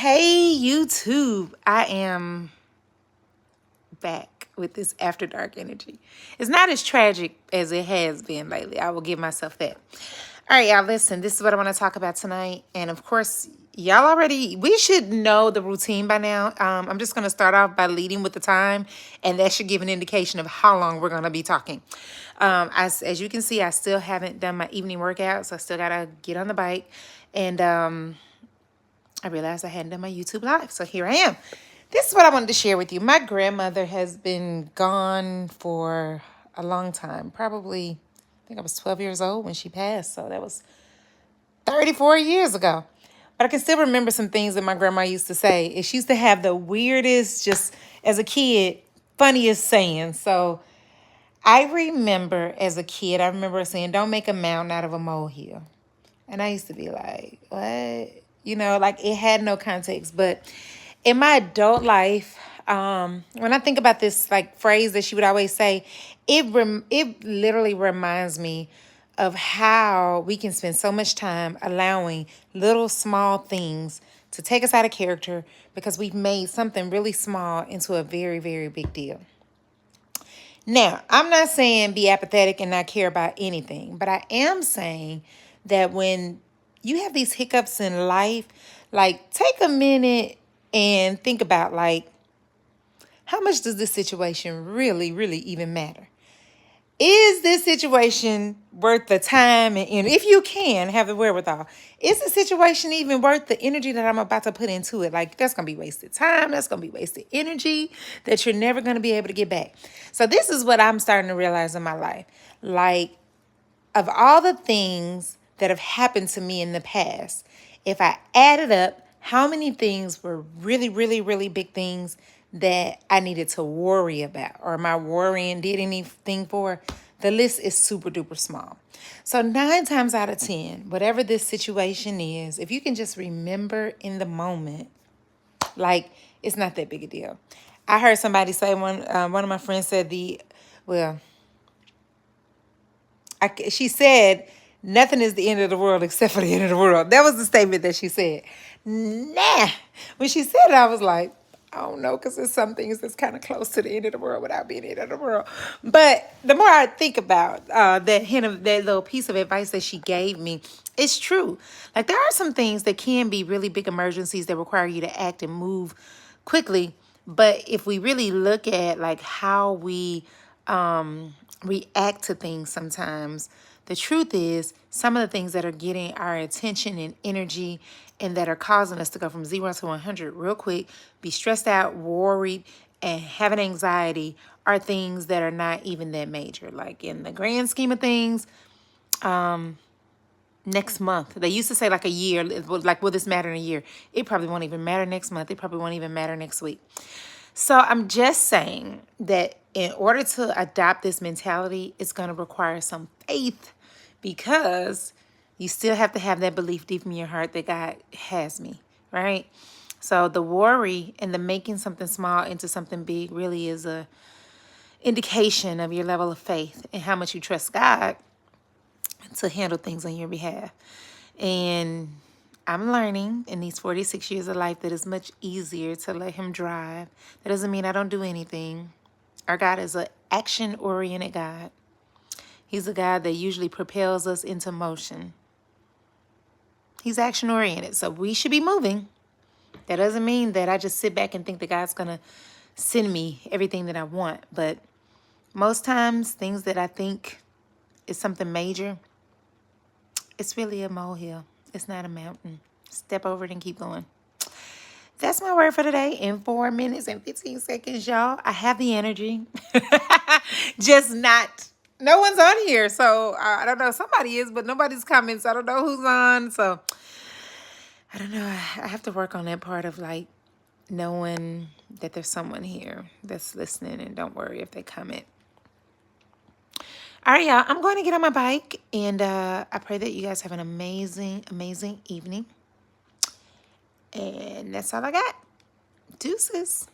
Hey YouTube, I am back with this after dark energy. It's not as tragic as it has been lately. I will give myself that. All right, y'all, listen, this is what I want to talk about tonight. And of course, we should know the routine by now. I'm just going to start off by leading with the time, and that should give an indication of how long we're going to be talking. As you can see, I still haven't done my evening workout, so I still got to get on the bike. And I realized I hadn't done my YouTube live, so here I am. This is what I wanted to share with you. My grandmother has been gone for a long time. Probably, I think I was 12 years old when she passed, so that was 34 years ago. But I can still remember some things that my grandma used to say. She used to have the weirdest, just as a kid, funniest saying. So I remember as a kid, I remember her saying, "Don't make a mountain out of a molehill." And I used to be like, what? You know, like it had no context. But in my adult life, when I think about this like phrase that she would always say, it literally reminds me of how we can spend so much time allowing little small things to take us out of character because we've made something really small into a very, very big deal. Now, I'm not saying be apathetic and not care about anything, but I am saying that when you have these hiccups in life, like take a minute and think about like, how much does this situation really, really even matter? Is this situation worth the time and if you can have the wherewithal, is the situation even worth the energy that I'm about to put into it? Like that's going to be wasted time. That's going to be wasted energy that you're never going to be able to get back. So this is what I'm starting to realize in my life. Like of all the things that have happened to me in the past, if I added up how many things were really, really, really big things that I needed to worry about or my worrying did anything for, the list is super duper small. So 9 times out of 10, whatever this situation is, if you can just remember in the moment, like it's not that big a deal. I heard somebody say, one of my friends said she said, nothing is the end of the world except for the end of the world. That was the statement that she said. Nah. When she said it, I was like, I don't know, because there's some things that's kind of close to the end of the world without being the end of the world. But the more I think about that little piece of advice that she gave me, it's true. Like there are some things that can be really big emergencies that require you to act and move quickly. But if we really look at like how we react to things sometimes, the truth is some of the things that are getting our attention and energy and that are causing us to go from 0 to 100 real quick, be stressed out, worried, and having anxiety are things that are not even that major. Like in the grand scheme of things, next month, they used to say like a year, like will this matter in a year? It probably won't even matter next month. It probably won't even matter next week. So I'm just saying that in order to adopt this mentality, it's going to require some faith because you still have to have that belief deep in your heart that God has me, right? So the worry and the making something small into something big really is a indication of your level of faith and how much you trust God to handle things on your behalf. And I'm learning in these 46 years of life that it's much easier to let him drive. That doesn't mean I don't do anything. Our God is an action-oriented God. He's a God that usually propels us into motion. He's action-oriented, so we should be moving. That doesn't mean that I just sit back and think that God's going to send me everything that I want. But most times, things that I think is something major, it's really a molehill. It's not a mountain. Step over it and keep going. That's my word for today in 4 minutes and 15 seconds, y'all. I have the energy. Just not. No one's on here, so I don't know. Somebody is, but nobody's coming, so I don't know who's on. So I don't know. I have to work on that part of like knowing that there's someone here that's listening, and don't worry if they comment. All right, y'all. I'm going to get on my bike, and I pray that you guys have an amazing, amazing evening. And that's all I got. Deuces.